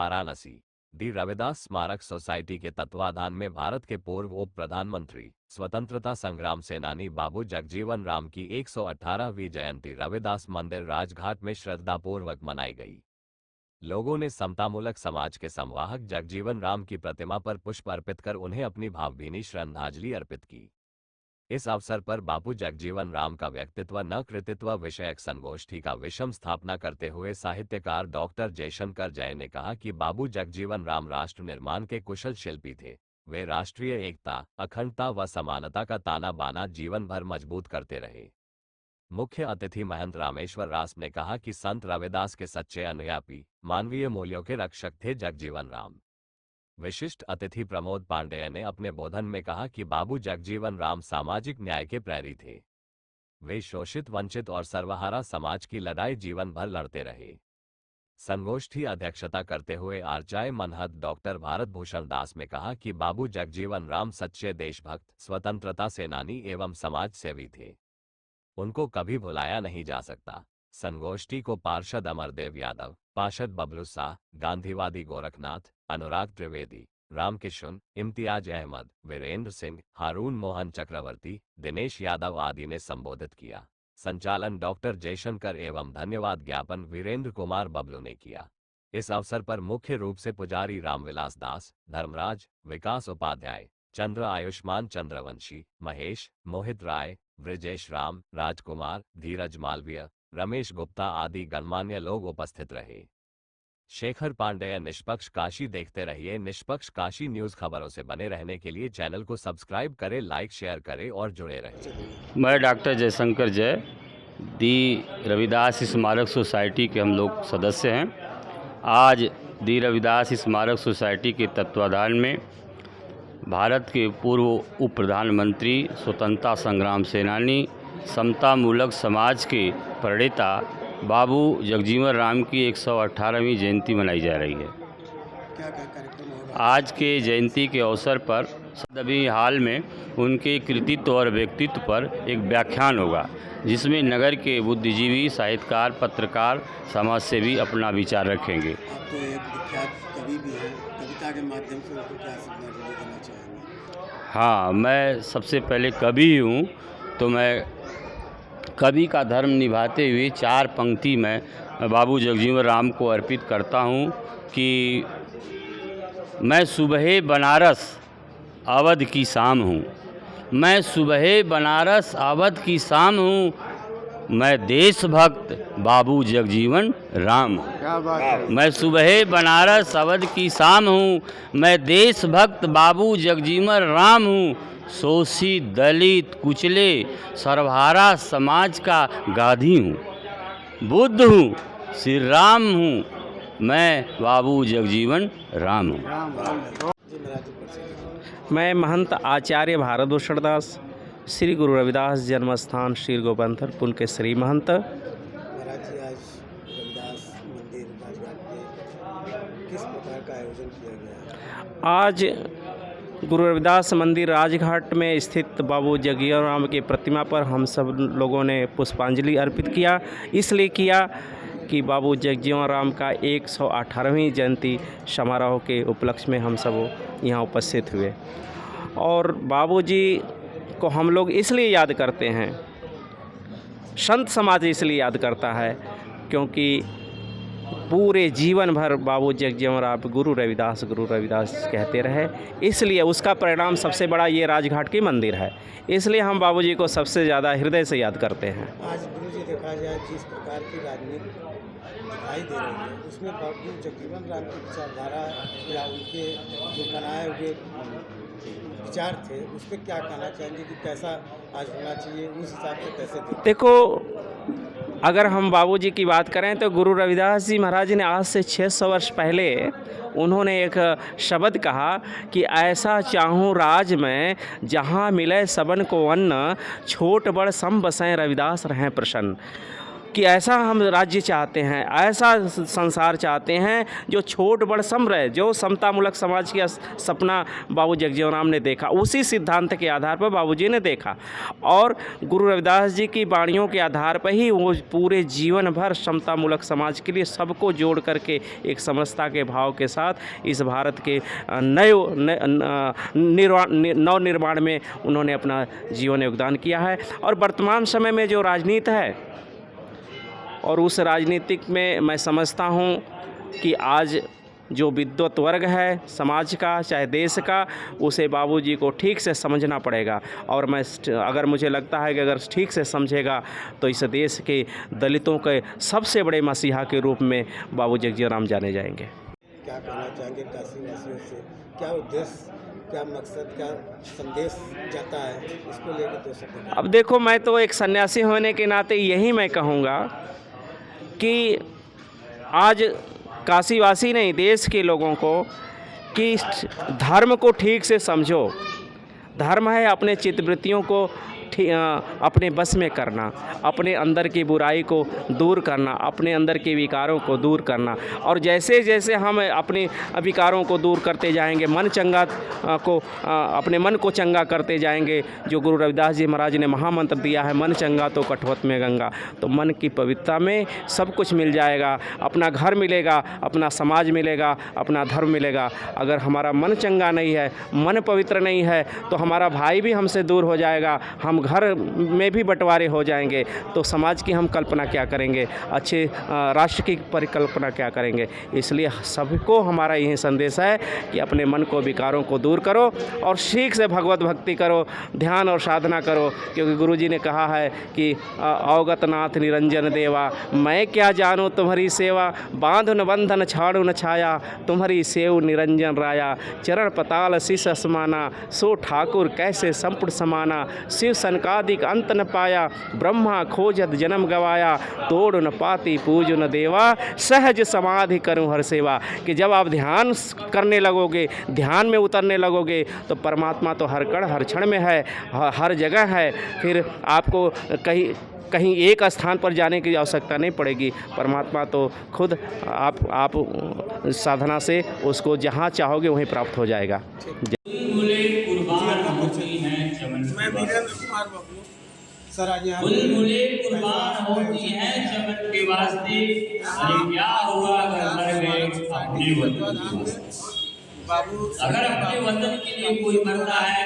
Varanasi. D Ravidas स्मारक society के तत्वाधान में भारत के पूर्व उप प्रधानमंत्री, स्वतंत्रता संग्राम सेनानी बाबू जगजीवन राम की 118वीं जयंती रविदास मंदिर राजघाट में श्रद्धापूर्वक मनाई गई। लोगों ने समतामूलक समाज के संवाहक जगजीवन राम की प्रतिमा पर पुष्प अर्पित कर उन्हें अपनी भावभीनी श्रद्धांजलि अर्पित की। इस अवसर पर बाबू जगजीवन राम का व्यक्तित्व न कृतित्व विषयक संगोष्ठी का विषम स्थापना करते हुए साहित्यकार डॉक्टर जयशंकर जय ने कहा कि बाबू जगजीवन राम राष्ट्र निर्माण के कुशल शिल्पी थे। वे राष्ट्रीय एकता, अखंडता व समानता का ताना बाना जीवन भर मजबूत करते रहे। मुख्य अतिथि महंत रामेश्वर रास ने कहा कि संत रविदास के सच्चे अनुयायी, मानवीय मूल्यों के रक्षक थे जगजीवन राम। विशिष्ट अतिथि प्रमोद पांडेय ने अपने बोधन में कहा कि बाबू जगजीवन राम सामाजिक न्याय के प्रेरी थे। वे शोषित, वंचित और सर्वहारा समाज की लड़ाई जीवन भर लड़ते रहे। संगोष्ठी अध्यक्षता करते हुए आचार्य मनहत डॉक्टर भारत भूषण दास ने कहा कि बाबू जगजीवन राम सच्चे देशभक्त, स्वतंत्रता सेनानी एवं समाज सेवी थे। उनको कभी भुलाया नहीं जा सकता। संगोष्ठी को पार्षद अमरदेव यादव, पार्षद बबलू शाह, गांधीवादी गोरखनाथ, अनुराग त्रिवेदी, रामकिशन, इम्तियाज अहमद, वीरेंद्र सिंह, हारून मोहन चक्रवर्ती, दिनेश यादव आदि ने संबोधित किया। संचालन डॉक्टर जयशंकर एवं धन्यवाद ज्ञापन वीरेंद्र कुमार बबलू ने किया। इस अवसर पर मुख्य रूप से पुजारी रामविलास दास, धर्मराज, विकास उपाध्याय, चंद्र आयुष्मान चंद्रवंशी, महेश, मोहित राय, ब्रजेश राम, राजकुमार, धीरज मालवीय, रमेश गुप्ता आदि गणमान्य लोग उपस्थित रहे। शेखर पांडेय। निष्पक्ष काशी देखते रहिए निष्पक्ष काशी न्यूज। खबरों से बने रहने के लिए चैनल को सब्सक्राइब करें, लाइक शेयर करें और जुड़े रहें। मैं डॉक्टर जयशंकर जय, दी रविदास स्मारक सोसाइटी के हम लोग सदस्य हैं। आज दी रविदास स्मारक सोसाइटी के तत्वाधान में भारत के पूर्व उप प्रधानमंत्री, स्वतंत्रता संग्राम सेनानी, समतामूलक समाज के प्रणेता बाबू जगजीवन राम की 118वीं जयंती मनाई जा रही है। क्या कार्यक्रम होगा? आज के जयंती के अवसर पर सदभी हाल में उनके कृतित्व और व्यक्तित्व पर एक व्याख्यान होगा, जिसमें नगर के बुद्धिजीवी, साहित्यकार, पत्रकार, समाजसेवी अपना विचार रखेंगे। आप तो एक विख्यात कवि भी हैं, कविता के माध्यम से उनको क्या श्रद्धांजलि देना चाहेंगे? हाँ, मैं सबसे पहले कवि हूँ, तो मैं कवि का धर्म निभाते हुए 4 पंक्ति में बाबू जगजीवन राम को अर्पित करता हूँ कि मैं सुबह बनारस अवध की शाम हूँ, मैं सुबह बनारस अवध की शाम हूँ, मैं देशभक्त बाबू जगजीवन राम हूँ। क्या बात है। मैं सुबह बनारस अवध की शाम हूँ, मैं देशभक्त बाबू जगजीवन राम हूँ, शोषित, दलित, कुचले, सर्वहारा समाज का गाधी हूँ, बुद्ध हूँ, श्री राम हूँ, मैं बाबू जगजीवन राम हूँ। मैं महंत आचार्य भारत भूषण दास, श्री गुरु रविदास जन्म स्थान श्री गोपंथर पुन के श्री महंत। महाराज जी, आज रविदास मंदिर राजघाट में किस प्रकार का आयोजन किया गया है? आज गुरु रविदास मंदिर राजघाट में स्थित बाबू जगजीवन राम की प्रतिमा पर हम सब लोगों ने पुष्पांजलि अर्पित किया। इसलिए किया कि बाबू जगजीवन राम का 118वीं जयंती समारोह के उपलक्ष्य में हम सब यहाँ उपस्थित हुए। और बाबूजी को हम लोग इसलिए याद करते हैं, संत समाज इसलिए याद करता है क्योंकि पूरे जीवन भर बाबू जगजीवन राम गुरु रविदास कहते रहे। इसलिए उसका परिणाम सबसे बड़ा ये राजघाट की मंदिर है। इसलिए हम बाबूजी को सबसे ज़्यादा हृदय से याद करते हैं। आज गुरु जी, देखा जाए जिस प्रकार की राजनीति दिखाई दे रही है, उसमें बाबू जगजीवन राम की विचारधारा या उनके जो बनाए हुए विचार थे, उस पर क्या कहना चाहेंगे कि कैसा आज होना चाहिए, उस हिसाब से कैसे देखो, अगर हम बाबूजी की बात करें तो गुरु रविदास जी महाराज ने आज से 600 वर्ष पहले उन्होंने एक शब्द कहा कि ऐसा चाहूँ राज में जहाँ मिले सबन को अन्न, छोट बड़ सम बसें रविदास रहें प्रसन्न। कि ऐसा हम राज्य चाहते हैं, ऐसा संसार चाहते हैं जो छोट बड़ सम रहे, जो समतामूलक समाज का सपना बाबू जगजीवन राम ने देखा, उसी सिद्धांत के आधार पर बाबूजी ने देखा और गुरु रविदास जी की वाणियों के आधार पर ही वो पूरे जीवन भर समतामूलक समाज के लिए सबको जोड़ करके एक समरसता के भाव के साथ इस भारत के नव निर्माण में उन्होंने अपना जीवन योगदान किया है। और वर्तमान समय में जो राजनीति है और उस राजनीतिक में मैं समझता हूँ कि आज जो विद्वत वर्ग है समाज का चाहे देश का, उसे बाबूजी को ठीक से समझना पड़ेगा। और अगर मुझे लगता है कि अगर ठीक से समझेगा तो इस देश के दलितों के सबसे बड़े मसीहा के रूप में बाबू जगजीवन राम जाने जाएंगे। क्या कहना चाहेंगे काशीवासियों से, क्या उद्देश्य, क्या मकसद, क्या संदेश जाता है, इसको लेकर 2 शब्द। अब देखो, मैं तो एक सन्यासी होने के नाते यही मैं कहूँगा कि आज काशीवासी नहीं, देश के लोगों को कि धर्म को ठीक से समझो। धर्म है अपने चित्तवृत्तियों को अपने बस में करना, अपने अंदर की बुराई को दूर करना, अपने अंदर के विकारों को दूर करना। और जैसे जैसे हम अपने विकारों को दूर करते जाएंगे, मन चंगा को अपने मन को चंगा करते जाएंगे, जो गुरु रविदास जी महाराज ने महामंत्र दिया है, मन चंगा तो कठवत में गंगा, तो मन की पवित्रता में सब कुछ मिल जाएगा। अपना घर मिलेगा, अपना समाज मिलेगा, अपना धर्म मिलेगा। अगर हमारा मन चंगा नहीं है, मन पवित्र नहीं है, तो हमारा भाई भी हमसे दूर हो जाएगा, हम घर में भी बंटवारे हो जाएंगे, तो समाज की हम कल्पना क्या करेंगे, अच्छे राष्ट्र की परिकल्पना क्या करेंगे। इसलिए सबको हमारा यही संदेश है कि अपने मन को विकारों को दूर करो और ठीक से भगवत भक्ति करो, ध्यान और साधना करो। क्योंकि गुरुजी ने कहा है कि अवगत नाथ निरंजन देवा, मैं क्या जानूँ तुम्हारी सेवा, बांधु न बंधन छाड़ू न छाया, तुम्हारी सेव निरंजन राया, चरण पताल शीश समाना, सो ठाकुर कैसे संपुट समाना, शिव सनकादिक अंत न पाया, ब्रह्मा खोजत जन्म गवाया, तोड़ न पाती पूज न देवा, सहज समाधि करूँ हर सेवा। कि जब आप ध्यान करने लगोगे, ध्यान में उतरने लगोगे, तो परमात्मा तो हर कण हर क्षण में है, हर जगह है। फिर आपको कहीं एक स्थान पर जाने की आवश्यकता नहीं पड़ेगी, परमात्मा तो खुद आप साधना से उसको जहाँ चाहोगे वहीं प्राप्त हो जाएगा। मैं वीरेंद्र कुमार बाबू सर, आज यहाँ बुलबुले कुर्बान होती हैं चमन के वास्ते, अरे क्या हुआ अगर मर गए अपने वतन। अगर अपने वतन के लिए कोई मरता है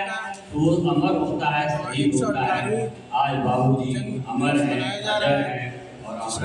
तो वो अमर होता है, शहीद होता है। आज बाबूजी अमर हैं, अजर हैं।